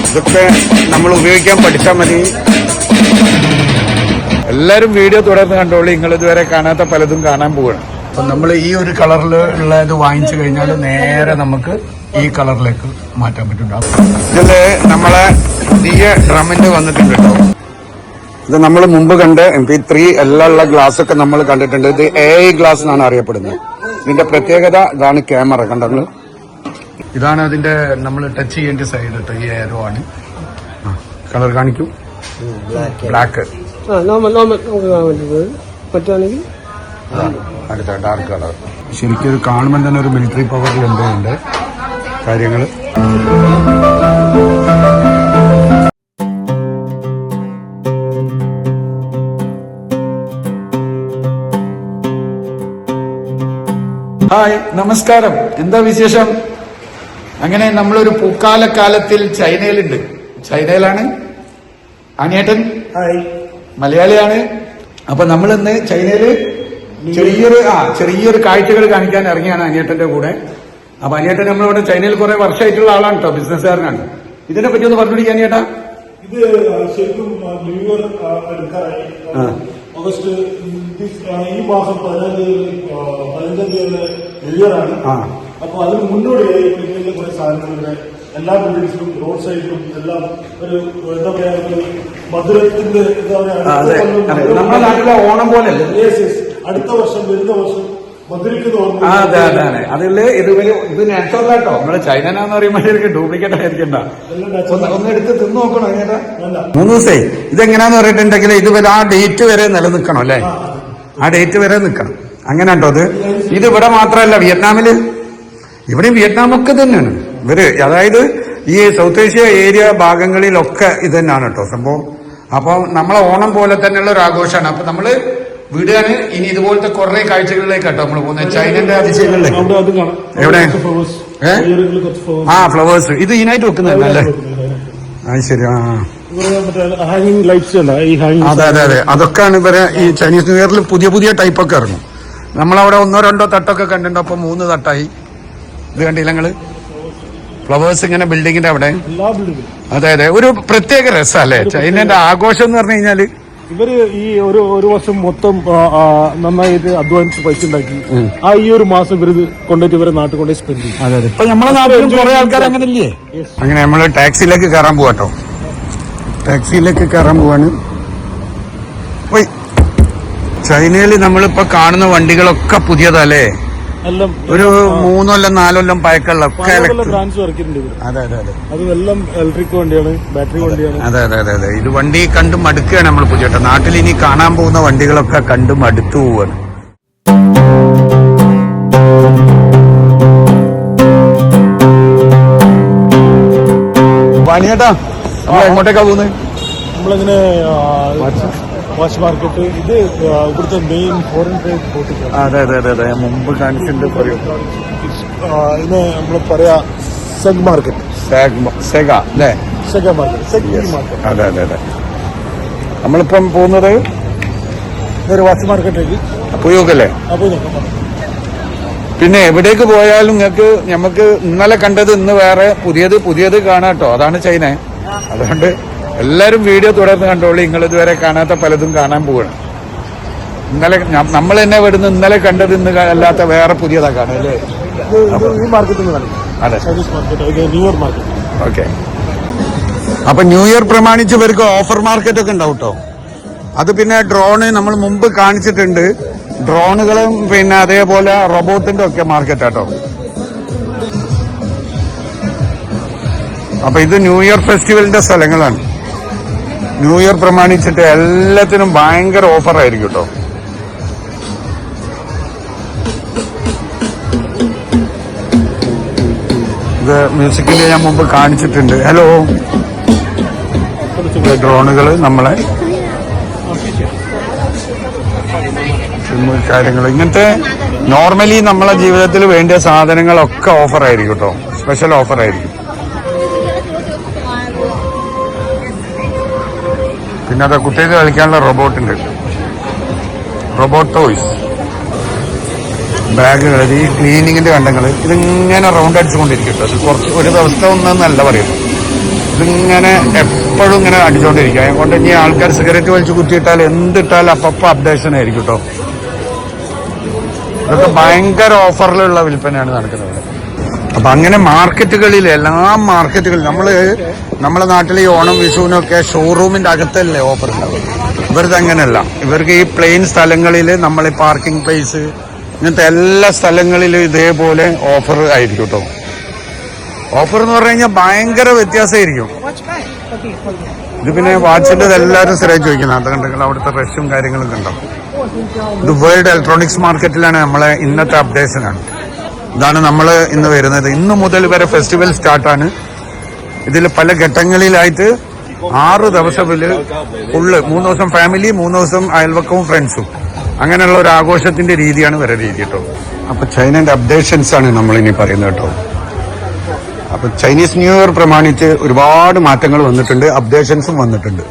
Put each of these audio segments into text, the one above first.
ഇതൊക്കെ നമ്മൾ ഉപയോഗിക്കാൻ പഠിച്ചാൽ മതി. എല്ലാവരും വീഡിയോ തുടർന്ന് കണ്ടോളൂ. നിങ്ങൾ ഇതുവരെ കാണാത്ത പലതും കാണാൻ പോവുകയാണ്. അപ്പം നമ്മൾ ഈ ഒരു കളറിൽ ഉള്ള ഇത് വാങ്ങിച്ചു കഴിഞ്ഞാൽ നേരെ നമുക്ക് ഈ കളറിലേക്ക് മാറ്റാൻ പറ്റും. ഇതില് നമ്മളെ പുതിയ ഡ്രമ്മിന്റെ വന്നിട്ടുണ്ട് കേട്ടോ. ഇത് നമ്മൾ മുമ്പ് കണ്ട MP3 എല്ലാം ഉള്ള ഗ്ലാസ് ഒക്കെ നമ്മൾ കണ്ടിട്ടുണ്ട്. ഇത് AI ഗ്ലാസ് എന്നാണ് അറിയപ്പെടുന്നത്. ഇതിന്റെ പ്രത്യേകത ഇതാണ്. ക്യാമറ കണ്ടത് ഇതാണ് അതിന്റെ നമ്മൾ ടച്ച് ചെയ്യേണ്ട സൈഡ് കേട്ടോ. ഈ ഏരോ ആണ്. കളർ കാണിക്കൂ. ബ്ലാക്ക് അടുത്ത ഡാർക്ക് കളർ. ശരിക്കും ഇത് കാണുമ്പോൾ തന്നെ ഒരു മിലിറ്ററി പവറിലുണ്ട് കാര്യങ്ങൾ. ഹായ്, നമസ്കാരം. എന്താ വിശേഷം? അങ്ങനെ നമ്മളൊരു പൂക്കാലക്കാലത്തിൽ ചൈനയിലുണ്ട്. ചൈനയിലാണ് അനിയേട്ടൻ. മലയാളിയാണ്. അപ്പൊ നമ്മളിന്ന് ചൈനയില് ചെറിയൊരു കാഴ്ചകൾ കാണിക്കാൻ ഇറങ്ങിയാണ് അനിയേട്ടന്റെ കൂടെ. അപ്പൊ അനിയേട്ടൻ നമ്മളിവിടെ ചൈനയിൽ കുറെ വർഷമായിട്ടുള്ള ആളാണ് കേട്ടോ, ബിസിനസ്സുകാരനാണ്. ഇതിനെ പറ്റി ഒന്ന് പറഞ്ഞിരിക്കുക അനിയേട്ടാ. ഇത് ശരിക്കും ന്യൂ ഇയർ എടുക്കാറായി. ഓഗസ്റ്റ് ഈ മാസം 15-ാം തീയതി ന്യൂ ഇയർ ആണ്. അപ്പൊ അതിന് മുന്നോടിയായി ഇന്ത്യയിലെ കുറെ സാധനങ്ങളുടെ എല്ലാ ബിൽഡിംഗ്സിലും റോഡ് സൈഡിലും എല്ലാം ഒരു എന്താ പറയാ മധുരത്തിന്റെ നമ്മുടെ നാട്ടിലെ ഓണം പോലെ അടുത്ത വർഷം വരുന്ന വർഷം അതെ ഇത് നാച്ചുറൽ ആട്ടോ. നമ്മള് ചൈനന്ന് പറയുമ്പോൾ ഡ്യൂപ്ലിക്കേറ്റ് ആയിരിക്കണ്ട. ഒന്ന് എടുത്ത് തിന്നു നോക്കണോ? 3 ദിവസേ ഇതെങ്ങനെയാന്ന് പറഞ്ഞിട്ടുണ്ടെങ്കിൽ ഇത് ആ ഡേറ്റ് വരെ നിലനിൽക്കണം അല്ലേ? ആ ഡേറ്റ് വരെ നിൽക്കണം. അങ്ങനെ കേട്ടോ. ഇത് ഇവിടെ മാത്രമല്ല, വിയറ്റ്നാമില്, ഇവിടെയും വിയറ്റ്നാമൊക്കെ തന്നെയാണ് ഇവര്. അതായത് ഈ സൗത്ത് ഏഷ്യ ഏരിയ ഭാഗങ്ങളിലൊക്കെ ഇത് തന്നെയാണ് കേട്ടോ സംഭവം. അപ്പൊ നമ്മളെ ഓണം പോലെ തന്നെയുള്ള ഒരു ആഘോഷമാണ്. അപ്പൊ നമ്മള് വീടുകാണ് ഇനി ഇതുപോലത്തെ കുറെ കാഴ്ചകളിലേക്ക് കേട്ടോ നമ്മൾ പോകുന്നത്. ചൈനന്റെ അതിശയങ്ങളിലേക്ക്. എവിടെ? ഫ്ലവേഴ്സ് ഇത് ഇതിനായിട്ട് വെക്കുന്നതല്ലേ? ശരി. അതെ. അതൊക്കെയാണ് ഇവരെ ഈ ചൈനീസ് ന്യൂ ഇയറിൽ പുതിയ ടൈപ്പൊക്കെ ഇറങ്ങും. നമ്മളവിടെ 1-2 തട്ടൊക്കെ കണ്ടിട്ടുണ്ട്. അപ്പൊ 3 തട്ടായി. ഇത് കണ്ടില്ല നിങ്ങള്? ഫ്ലവേഴ്സ് ഇങ്ങനെ ബിൽഡിങ്ങിന്റെ അവിടെ. അതെ. ഒരു പ്രത്യേക രസമല്ലേ ചൈനന്റെ ആഘോഷം എന്ന് പറഞ്ഞു കഴിഞ്ഞാല്. ഇവര് ഈ ഒരു വർഷം മൊത്തം നന്നായിട്ട് അധ്വാനിച്ച് പൈസ ഉണ്ടാക്കി ഈ ഒരു മാസം ഇവര് കൊണ്ടുപോയിട്ട് ഇവരെ നാട്ടിൽ കൊണ്ടുപോയി സ്പെൻഡ് ചെയ്യും. അതെ. ഇപ്പൊ നമ്മളെ നാട്ടിലും കുറെ ആൾക്കാർ അങ്ങനെ ഇല്ലേ? അങ്ങനെ നമ്മള് ടാക്സിയിലേക്ക് കയറാൻ പോവാട്ടോ. ടാക്സിയിലേക്ക് കയറാൻ പോവാണ്. ചൈനയിൽ നമ്മളിപ്പോ കാണുന്ന വണ്ടികളൊക്കെ പുതിയതല്ലേ? ഒരു 3 കൊല്ലം 4 കൊല്ലം പഴക്കമുള്ള ഒക്കെ. അതെ. ഇത് വണ്ടി കണ്ടും മടുക്കുകയാണ് നമ്മൾ പുതിയ. നാട്ടിൽ ഇനി കാണാൻ പോകുന്ന വണ്ടികളൊക്കെ കണ്ടും മടുത്തു പോവാണ്. വാണിയേട്ടാ, നമ്മൾ എങ്ങോട്ടേക്കാ പോകുന്നത്? നമ്മളിങ്ങനെ വാച്ച് മാർക്കറ്റ്. ഇത് ഇവിടുത്തെ മെയിൻ ഫോറിൻ ട്രേഡ് ബോട്ടിക്കാണ്. അതെ. മുമ്പ് കാണിച്ചിട്ടുണ്ട്. ഇതിന് നമ്മൾ പറയാ സെഗ് മാർക്കറ്റ്. സെഗ അല്ലേ? Sega market. അതെ. നമ്മളിപ്പം പോകുന്നത് ഒരു വാച്ച് മാർക്കറ്റിലേക്ക് പോയി നോക്കല്ലേ? പിന്നെ എവിടേക്ക് പോയാലും നമുക്ക് ഇന്നലെ കണ്ടത് ഇന്ന് വേറെ പുതിയത് കാണാട്ടോ. അതാണ് ചൈന. അതുകൊണ്ട് എല്ലാരും വീഡിയോ തുടർന്ന് കണ്ടോളൂ. നിങ്ങൾ ഇതുവരെ കാണാത്ത പലതും കാണാൻ പോവുകയാണ്. നമ്മൾ തന്നെ ഇവിടുന്ന് ഇന്നലെ കണ്ടത് ഇന്ന് അല്ലാത്ത വേറെ പുതിയതാ കാണും അല്ലേ? അതെ. New year market. ഓക്കെ. അപ്പൊ ന്യൂ ഇയർ പ്രമാണിച്ച് ഇവർക്ക് ഓഫർ മാർക്കറ്റ് ഒക്കെ ഉണ്ടാവും കേട്ടോ. അത് പിന്നെ ഡ്രോണ് നമ്മൾ മുമ്പ് കാണിച്ചിട്ടുണ്ട്. ഡ്രോണുകളും പിന്നെ അതേപോലെ റോബോട്ടിന്റെ ഒക്കെ മാർക്കറ്റാട്ടോ. അപ്പൊ ഇത് ന്യൂ ഇയർ ഫെസ്റ്റിവലിന്റെ സ്ഥലങ്ങളാണ്. ന്യൂ ഇയർ പ്രമാണിച്ചിട്ട് എല്ലാത്തിനും ഭയങ്കര ഓഫറായിരിക്കും കേട്ടോ. ഇത് മ്യൂസിക്കിന്റെ ഞാൻ മുമ്പ് കാണിച്ചിട്ടുണ്ട്. ഹലോ. ഡ്രോണുകൾ നമ്മളെ കാര്യങ്ങൾ ഇങ്ങനത്തെ നോർമലി നമ്മളെ ജീവിതത്തിൽ വേണ്ടിയ സാധനങ്ങളൊക്കെ ഓഫറായിരിക്കും കേട്ടോ. സ്പെഷ്യൽ ഓഫറായിരിക്കും. പിന്നെ അത് കുട്ടികൾക്ക് കളിക്കാനുള്ള റോബോട്ടുണ്ട്. Robot toys. ബാഗുകൾ, ഈ ക്ലീനിങ്ങിന്റെ കണ്ടങ്ങൾ ഇതിങ്ങനെ റൗണ്ട് അടിച്ചുകൊണ്ടിരിക്കും. അത് കുറച്ച് ഒരു ദിവസത്തെ ഒന്നല്ല പറയുന്നു, ഇതിങ്ങനെ എപ്പോഴും ഇങ്ങനെ അടിച്ചുകൊണ്ടിരിക്കും. അതുകൊണ്ട് ഇനി ആൾക്കാർ സിഗരറ്റ് വലിച്ചു കുത്തിയിട്ടാൽ എന്തിട്ടാലും അപ്പം അപ്ഡേഷൻ ആയിരിക്കും കേട്ടോ. ഇതൊക്കെ ഭയങ്കര ഓഫറിലുള്ള വിൽപ്പനയാണ് നടക്കുന്നത്. അപ്പൊ അങ്ങനെ മാർക്കറ്റുകളിൽ, എല്ലാ മാർക്കറ്റുകളിലും നമ്മളെ നാട്ടിലെ ഈ ഓണം വിഷുവിനൊക്കെ ഷോറൂമിന്റെ അകത്തല്ലേ ഓഫർ ഉണ്ടാവും. ഇവർക്ക് അങ്ങനെയല്ല. ഇവർക്ക് ഈ പ്ലെയിൻ സ്ഥലങ്ങളിൽ നമ്മളെ പാർക്കിംഗ് പ്ലേസ് ഇങ്ങനത്തെ എല്ലാ സ്ഥലങ്ങളിലും ഇതേപോലെ ഓഫർ ആയിരിക്കും കേട്ടോ. ഓഫർ എന്ന് പറഞ്ഞു കഴിഞ്ഞാൽ ഭയങ്കര വ്യത്യാസമായിരിക്കും. ഇത് പിന്നെ വാച്ചിന്റെ എല്ലാവരും സ്ഥിരമായി ചോദിക്കുന്നത്. അത് കണ്ടെങ്കിൽ അവിടുത്തെ റഷും കാര്യങ്ങളും കണ്ടോ. ഇത് വേൾഡ് ഇലക്ട്രോണിക്സ് മാർക്കറ്റിലാണ് നമ്മളെ ഇന്നത്തെ അപ്ഡേഷനാണ്. ഇതാണ് നമ്മൾ ഇന്ന് വരുന്നത്. ഇന്ന് മുതൽ വരെ ഫെസ്റ്റിവൽ സ്റ്റാർട്ടാണ്. ഇതിൽ പല ഘട്ടങ്ങളിലായിട്ട് 6 ദിവസത്തില് ഫുള്ള് 3 ദിവസം ഫാമിലി, 3 ദിവസം അയൽവക്കവും ഫ്രണ്ട്സും, അങ്ങനെയുള്ള ഒരു ആഘോഷത്തിന്റെ രീതിയാണ് വരെ രീതി കേട്ടോ. അപ്പൊ ചൈനന്റെ അപ്ഡേഷൻസ് ആണ് നമ്മൾ ഇനി പറയുന്നത് കേട്ടോ. അപ്പൊ ചൈനീസ് ന്യൂ ഇയർ പ്രമാണിച്ച് ഒരുപാട് മാറ്റങ്ങൾ വന്നിട്ടുണ്ട്, അപ്ഡേഷൻസും വന്നിട്ടുണ്ട്.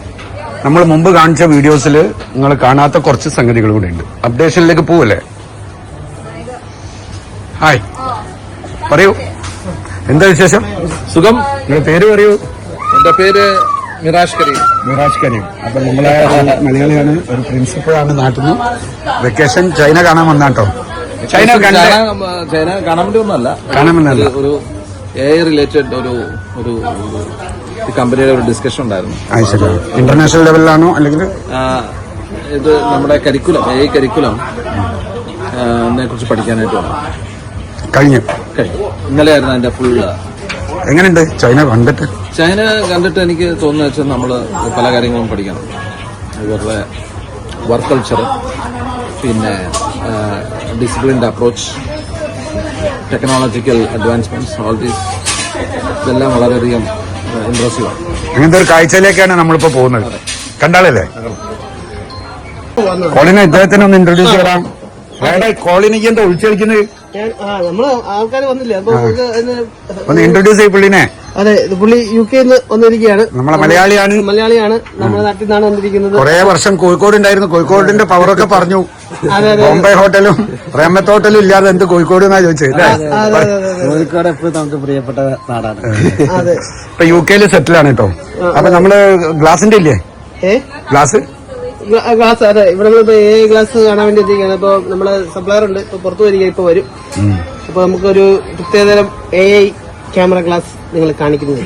നമ്മൾ മുമ്പ് കാണിച്ച വീഡിയോസിൽ നിങ്ങൾ കാണാത്ത കുറച്ച് സംഗതികൾ കൂടെ ഉണ്ട്. അപ്ഡേഷനിലേക്ക് പോവല്ലേ? ഹായ്, പറയൂ, എന്താ വിശേഷം? സുഖം. നിങ്ങളുടെ പേര് പറയൂ. എന്റെ പേര് മിറാഷ് കരീം. മിറാഷ് കരീം. അപ്പൊ നമ്മളെ മലയാളിയാണ്, ഒരു പ്രിൻസിപ്പളാണ്. നാട്ടിൽ നിന്ന് വെക്കേഷൻ ചൈന കാണാൻ വന്നാട്ടോ. ചൈന കാണാൻ വേണ്ടി ഒന്നല്ല, ഒരു AI റിലേറ്റഡ് ഒരു കമ്പനിയുടെ ഒരു ഡിസ്കഷൻ ഉണ്ടായിരുന്നു. ഇന്റർനാഷണൽ ലെവലിലാണോ അല്ലെങ്കിൽ ഇത് നമ്മുടെ കരിക്കുലം, AI കരിക്കുലം കുറിച്ച് പഠിക്കാനായിട്ട് വന്നു. കഴിഞ്ഞു. ഇന്നലെയായിരുന്നു അതിന്റെ ഫുൾ. എങ്ങനെയുണ്ട് ചൈന കണ്ടിട്ട്? ചൈന കണ്ടിട്ട് എനിക്ക് തോന്നുന്നത് വെച്ചാൽ നമ്മള് പല കാര്യങ്ങളും പഠിക്കണം. ഇവരുടെ വർക്ക് കൾച്ചർ, പിന്നെ disciplined approach, technological advancements, all these ഇതെല്ലാം വളരെയധികം ഇംപ്രസീവാണ്. അങ്ങനത്തെ ഒരു കാഴ്ചയിലേക്കാണ് നമ്മളിപ്പോ പോകുന്നത്. കണ്ടാളല്ലേ കോളിനെ? ഇദ്ദേഹത്തിന് ഒന്ന് ഇൻട്രൊഡ്യൂസ് ചെയ്യാം. കോളിനിക്ക് എന്താ ഒളിച്ചടിക്കുന്നത്? നമ്മള് ആൾക്കാർ വന്നില്ല, ഒന്ന് ഇൻട്രൊഡ്യൂസ് ചെയ്യും പുള്ളിനെ. അതെ, പുള്ളി UK വന്നിരിക്കുകയാണ്. നമ്മളെ മലയാളിയാണ്. നമ്മുടെ നാട്ടിൽ നിന്നാണ് വന്നിരിക്കുന്നത്. കുറെ വർഷം കോഴിക്കോട് ഉണ്ടായിരുന്നു. കോഴിക്കോടിന്റെ പവറൊക്കെ പറഞ്ഞു. ബോംബെ ഹോട്ടലും റഹ്മത്ത് ഹോട്ടലും ഇല്ലാതെ എന്ത് കോഴിക്കോട് എന്നാ ചോദിച്ചത്. കോഴിക്കോട് എപ്പോഴും നമുക്ക് പ്രിയപ്പെട്ട നാടാണ്. ഇപ്പൊ UK സെറ്റിലാണ് കേട്ടോ. അപ്പൊ നമ്മള് ഗ്ലാസിന്റെ ഇല്ലേ? ഗ്ലാസ് അതെ, ഇവിടെ AI ഗ്ലാസ് കാണാൻ വേണ്ടി എത്തിക്കുകയാണ്. ഇപ്പൊ നമ്മള് സപ്ലയർ ഉണ്ട്, ഇപ്പൊ പുറത്തു വരിക, ഇപ്പൊ വരും. അപ്പൊ നമുക്കൊരു പ്രത്യേകതരം AI ക്യാമറ ഗ്ലാസ് നിങ്ങൾ കാണിക്കുന്നത്.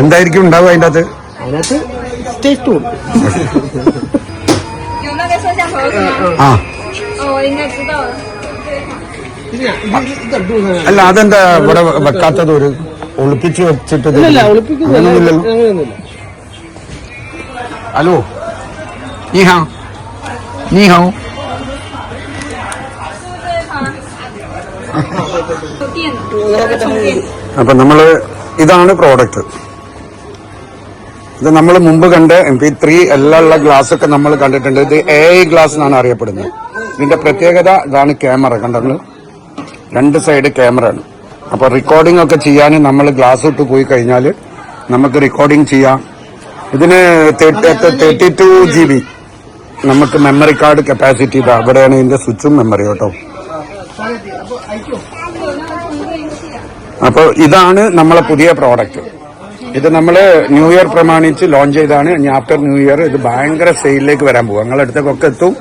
എന്തായിരിക്കും ഉണ്ടാവുക അതിനകത്ത്? Stay tune. അല്ല, അതെന്താ ഇവിടെ വെക്കാത്തത്? ഒരു ഒളിപ്പിച്ച് വെച്ചിട്ട് അങ്ങനെയൊന്നുമില്ല. ഹലോ, നീ ഹോ, നീ ഹോ. അപ്പൊ നമ്മള് ഇതാണ് പ്രോഡക്റ്റ്. ഇത് നമ്മൾ മുമ്പ് കണ്ട MP3 എല്ലാം ഉള്ള ഗ്ലാസ് ഒക്കെ നമ്മൾ കണ്ടിട്ടുണ്ട്. ഇത് AI ഗ്ലാസ് എന്നാണ് അറിയപ്പെടുന്നത്. ഇതിന്റെ പ്രത്യേകത ഇതാണ്. ക്യാമറ കണ്ടത്, 2 സൈഡ് ക്യാമറ ആണ്. അപ്പൊ റെക്കോർഡിംഗ് ഒക്കെ ചെയ്യാൻ നമ്മൾ ഗ്ലാസ് ഇട്ട് പോയി കഴിഞ്ഞാൽ നമുക്ക് റെക്കോർഡിംഗ് ചെയ്യാം. ഇതിന് 32 GB നമുക്ക് മെമ്മറി കാർഡ് കപ്പാസിറ്റി. ഇത് അവിടെയാണ് ഇതിന്റെ സ്വിച്ചും മെമ്മറി കേട്ടോ. അപ്പൊ ഇതാണ് നമ്മളെ പുതിയ പ്രോഡക്റ്റ്. ഇത് നമ്മള് ന്യൂ ഇയർ പ്രമാണിച്ച് ലോഞ്ച് ചെയ്താണ്. ഇനി ആഫ്റ്റർ ന്യൂ ഇയർ ഇത് ഭയങ്കര സെയിലിലേക്ക് വരാൻ പോകും. ഞങ്ങളുടെ അടുത്തേക്കൊക്കെ എത്തും.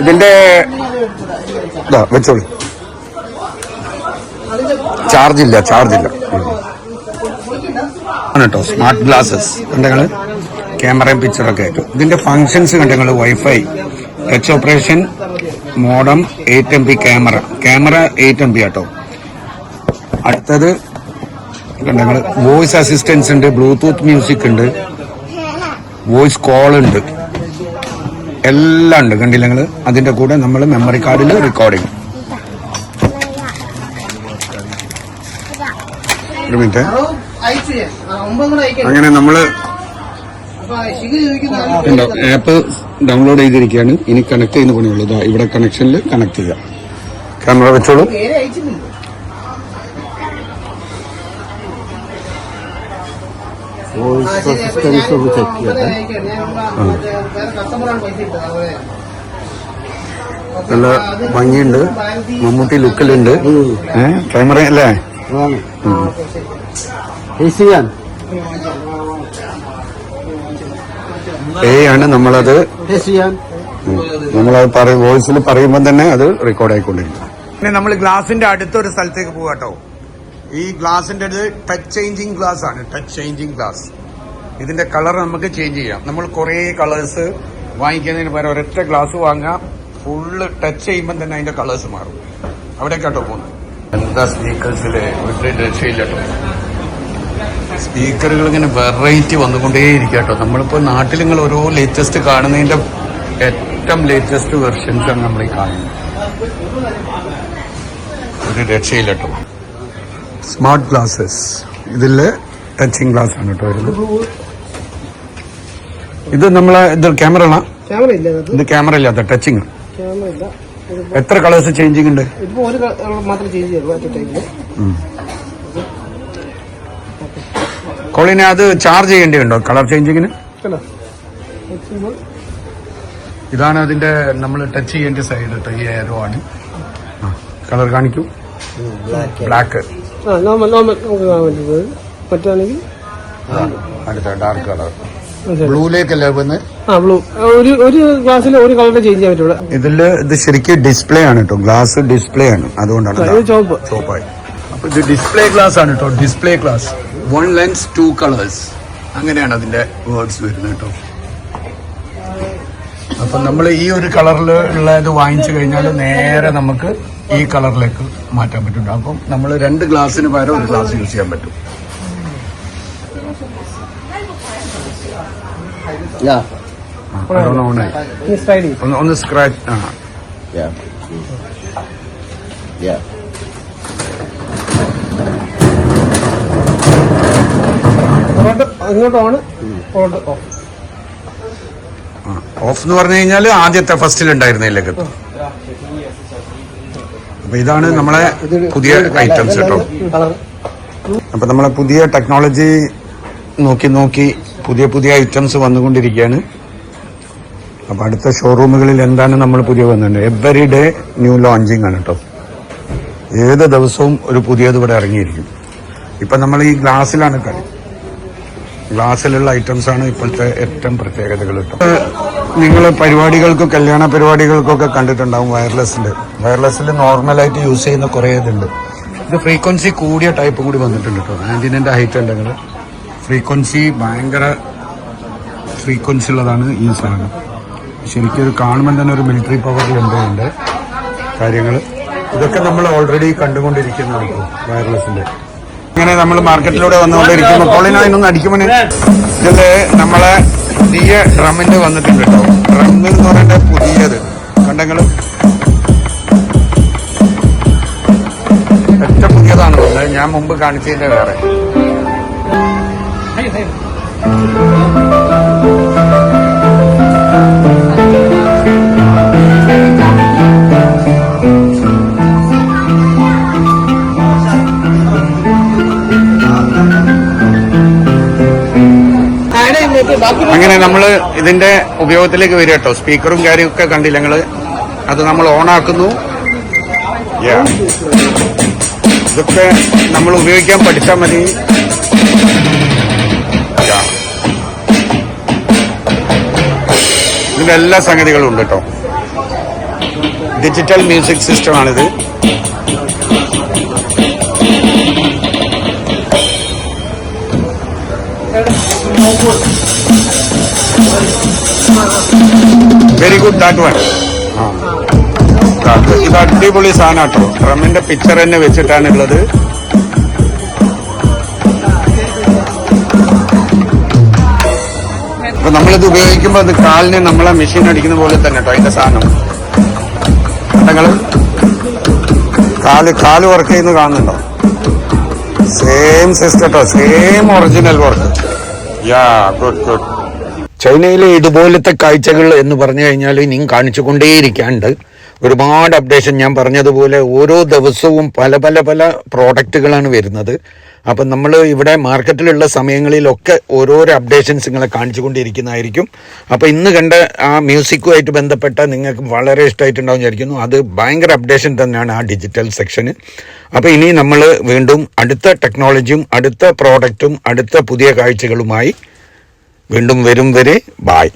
ഇതിന്റെ വെച്ചോളൂ. ചാർജില്ല കേട്ടോ. സ്മാർട്ട് ഗ്ലാസസ് കണ്ടങ്ങള്, ക്യാമറയും പിക്ചറൊക്കെ ആയിട്ട്. ഇതിന്റെ ഫങ്ഷൻസ് കണ്ടങ്ങള്, wifi, touch operation, modem, 8 MB camera 8 MB auto. അടുത്തത് കണ്ടങ്ങള്, വോയിസ് അസിസ്റ്റൻസ് ഉണ്ട്, ബ്ലൂടൂത്ത് മ്യൂസിക് ഉണ്ട്, വോയിസ് കോൾ ഉണ്ട്, എല്ലാം ഉണ്ട്. കണ്ടില്ല നിങ്ങള്? അതിന്റെ കൂടെ നമ്മൾ മെമ്മറി കാർഡിൽ റെക്കോർഡിംഗ്. ഒരു മിനിറ്റ്. അങ്ങനെ നമ്മള് ആപ്പ് ഡൗൺലോഡ് ചെയ്തിരിക്കുകയാണ്. ഇനി കണക്ട് ചെയ്യുന്ന പണിയുള്ളൂ. ഇതാ ഇവിടെ കണക്ഷനിൽ കണക്ട് ചെയ്യാം. ക്യാമറ വെച്ചോളൂ. വോയിസ് അസിസ്റ്റൻസ് ഒന്ന് ചെക്ക് ചെയ്യട്ടെ. നല്ല ഭംഗിയുണ്ട്, മമ്മൂട്ടി ലുക്കിലുണ്ട്. ക്യാമറ അല്ലേ? ആണ് നമ്മളത് വോയിസിൽ പറയുമ്പോൾ തന്നെ അത് റെക്കോർഡ് ആയിക്കൊണ്ടിരിക്കും. പിന്നെ നമ്മൾ ഗ്ലാസിന്റെ അടുത്തൊരു സ്ഥലത്തേക്ക് പോകാട്ടോ. ഈ ഗ്ലാസിന്റെ ടച്ച് ചേഞ്ചിങ് ഗ്ലാസ് ആണ്. Touch changing glass. ഇതിന്റെ കളർ നമുക്ക് ചേഞ്ച് ചെയ്യാം. നമ്മൾ കുറെ കളേഴ്സ് വാങ്ങിക്കുന്നതിന് പകരം ഒരൊറ്റ ഗ്ലാസ് വാങ്ങാം. ഫുള്ള് ടച്ച് ചെയ്യുമ്പോൾ തന്നെ അതിന്റെ കളേഴ്സ് മാറും. അവിടേക്കാട്ടോ പോകുന്നത്. എന്താ സ്പീക്കേഴ്സില് ഒരു രക്ഷയില്ലട്ടോ. സ്പീക്കറുകൾ ഇങ്ങനെ വെറൈറ്റി വന്നുകൊണ്ടേയിരിക്കട്ടോ. നമ്മളിപ്പോ നാട്ടിൽ നിങ്ങൾ ഓരോ ലേറ്റസ്റ്റ് കാണുന്നതിന്റെ ഏറ്റവും ലേറ്റസ്റ്റ് വെർഷൻസ് ആണ് നമ്മൾ ഈ കാണുന്നത്. ഒരു രക്ഷയില്ലട്ടോ. Smart glasses. ഇതില് ടച്ചിങ് ഗ്ലാസ് ആണ് കേട്ടോ വരുന്നത്. ഇത് നമ്മളെ ഇത് ക്യാമറ ആണോ? ഇത് ക്യാമറ ഇല്ലാത്ത ടച്ചിങ്. എത്ര കളേഴ്സ് ചേഞ്ചിങ് ഉണ്ട്? കോളിനെ അത് ചാർജ് ചെയ്യേണ്ടിയുണ്ടോ കളർ ചേഞ്ചിങ്ങിന്? ഇതാണ് അതിന്റെ നമ്മൾ ടച്ച് ചെയ്യേണ്ട സൈഡ് കേട്ടോ. ഈ ഏരോ ആണ്. കളർ കാണിക്കൂ. ബ്ലാക്ക്. അടുത്ത ഡാർക്ക് കളർ. ബ്ലൂയിലേക്കല്ലേ പോകുന്നത്? ഒരു ഗ്ലാസ്സിൽ ഒരു കളറിൽ ചേഞ്ച് ചെയ്യാൻ പറ്റുള്ളൂ. ഇതില് ഇത് ശരിക്കും ഡിസ്പ്ലേ ആണ് കേട്ടോ. ഗ്ലാസ് ഡിസ്പ്ലേ ആണ്, അതുകൊണ്ടാണ് ചോപ്പായി. അപ്പൊ ഇത് ഡിസ്പ്ലേ ഗ്ലാസ് ആണ് കേട്ടോ. Display glass. 1 ലെൻസ് 2 കളേഴ്സ്, അങ്ങനെയാണ് അതിന്റെ വേർഡ്സ് വരുന്നത് കേട്ടോ. അപ്പൊ നമ്മൾ ഈ ഒരു കളറിൽ ഉള്ള ഇത് വാങ്ങിച്ചു കഴിഞ്ഞാൽ നേരെ നമുക്ക് ഈ കളറിലേക്ക് മാറ്റാൻ പറ്റും. അപ്പം നമ്മൾ 2 ഗ്ലാസ്സിന് പകരം ഒരു ഗ്ലാസ് യൂസ് ചെയ്യാൻ പറ്റും. ഒന്ന് സ്ക്രാച്ച്. ഓഫ് എന്ന് പറഞ്ഞു കഴിഞ്ഞാൽ ആദ്യത്തെ ഫസ്റ്റിലുണ്ടായിരുന്നതിലേക്ക് എത്തും. അപ്പൊ ഇതാണ് നമ്മളെ പുതിയ ഐറ്റംസ് കേട്ടോ. അപ്പൊ നമ്മളെ പുതിയ ടെക്നോളജി നോക്കി പുതിയ പുതിയ ഐറ്റംസ് വന്നുകൊണ്ടിരിക്കുകയാണ്. അപ്പൊ അടുത്ത ഷോറൂമുകളിൽ എന്താണ് നമ്മൾ പുതിയ വന്നിട്ടുണ്ട്. എവറി ഡേ ന്യൂ ലോഞ്ചിങ് ആണ് കേട്ടോ. ഏത് ദിവസവും ഒരു പുതിയത് ഇവിടെ ഇറങ്ങിയിരിക്കും. ഇപ്പൊ നമ്മൾ ഈ ഗ്ലാസ്സിലാണ് കളി. ഗ്ലാസ്സിലുള്ള ഐറ്റംസ് ആണ് ഇപ്പോഴത്തെ ഏറ്റവും പ്രത്യേകതകൾ കേട്ടോ. നിങ്ങൾ പരിപാടികൾക്കും കല്യാണ പരിപാടികൾക്കൊക്കെ കണ്ടിട്ടുണ്ടാവും വയർലെസ്സിൽ നോർമലായിട്ട് യൂസ് ചെയ്യുന്ന കുറേ ഇതുണ്ട്. ഇത് ഫ്രീക്വൻസി കൂടിയ ടൈപ്പ് കൂടി വന്നിട്ടുണ്ട് കേട്ടോ. ആന്റിനന്റെ ഹൈറ്റ് ഉണ്ടെങ്കിൽ ഫ്രീക്വൻസി ഭയങ്കര ഫ്രീക്വൻസി ഉള്ളതാണ് ഈ സാധനം. ശരിക്കും ഇത് കാണുമ്പോൾ തന്നെ ഒരു മിലിറ്ററി പവറിലുണ്ട് കാര്യങ്ങൾ. ഇതൊക്കെ നമ്മൾ ഓൾറെഡി കണ്ടുകൊണ്ടിരിക്കുന്ന വയർലെസ്സിന്റെ. ഇങ്ങനെ നമ്മൾ മാർക്കറ്റിലൂടെ വന്നുകൊണ്ടിരിക്കുമ്പോൾ കോളിനൊന്നും അടിക്കുമ്പോൾ ഇതില് നമ്മളെ പുതിയ ഡ്രമ്മിന്റെ വന്നിട്ടുണ്ട് കേട്ടോ. ഡ്രം എന്ന് പറയുന്നത് പുതിയത് കണ്ടെങ്കിൽ ഏറ്റവും പുതിയതാണ് തോന്നുന്നത്. ഞാൻ മുമ്പ് കാണിച്ചതിന്റെ വേറെ. അങ്ങനെ നമ്മൾ ഇതിന്റെ ഉപയോഗത്തിലേക്ക് വരിക കേട്ടോ. സ്പീക്കറും കാര്യമൊക്കെ കണ്ടില്ല ഞങ്ങള്. അത് നമ്മൾ ഓണാക്കുന്നു. ഇതൊക്കെ നമ്മൾ ഉപയോഗിക്കാൻ പഠിച്ചാൽ മതി. ഇതിന്റെ എല്ലാ സംഗതികളും ഉണ്ട് കേട്ടോ. ഡിജിറ്റൽ മ്യൂസിക് സിസ്റ്റമാണിത്. Very good that one. ഇത് അടിപൊളി സാധനം കേട്ടോ. ഡ്രമ്മിന്റെ പിക്ചർ തന്നെ വെച്ചിട്ടാണുള്ളത്. അപ്പൊ നമ്മളിത് ഉപയോഗിക്കുമ്പോൾ അത് കാലിന് നമ്മളെ മെഷീൻ അടിക്കുന്ന പോലെ തന്നെ കേട്ടോ അതിന്റെ സാധനം. നിങ്ങള് കാല് വർക്ക് ചെയ്യുന്നത് കാണുന്നുണ്ടോ? സെയിം സിസ്റ്റം കേട്ടോ. Same original work. Yeah good good. ചൈനയിലെ ഇതുപോലത്തെ കാഴ്ചകൾ എന്ന് പറഞ്ഞു കഴിഞ്ഞാൽ ഇനിയും കാണിച്ചുകൊണ്ടേയിരിക്കാണ്ട്. ഒരുപാട് അപ്ഡേഷൻ. ഞാൻ പറഞ്ഞതുപോലെ ഓരോ ദിവസവും പല പല പല പ്രോഡക്റ്റുകളാണ് വരുന്നത്. അപ്പം നമ്മൾ ഇവിടെ മാർക്കറ്റിലുള്ള സമയങ്ങളിലൊക്കെ ഓരോരോ അപ്ഡേഷൻസ് നിങ്ങളെ കാണിച്ചുകൊണ്ടിരിക്കുന്നതായിരിക്കും. അപ്പോൾ ഇന്ന് കണ്ട ആ മ്യൂസിക്കുമായിട്ട് ബന്ധപ്പെട്ട നിങ്ങൾക്ക് വളരെ ഇഷ്ടമായിട്ടുണ്ടാവും വിചാരിക്കുന്നു. അത് ഭയങ്കര അപ്ഡേഷൻ തന്നെയാണ് ആ ഡിജിറ്റൽ സെക്ഷന്. അപ്പോൾ ഇനി നമ്മൾ വീണ്ടും അടുത്ത ടെക്നോളജിയും അടുത്ത പ്രോഡക്റ്റും അടുത്ത പുതിയ കാഴ്ചകളുമായി വീണ്ടും വരും വരെ ബായ്.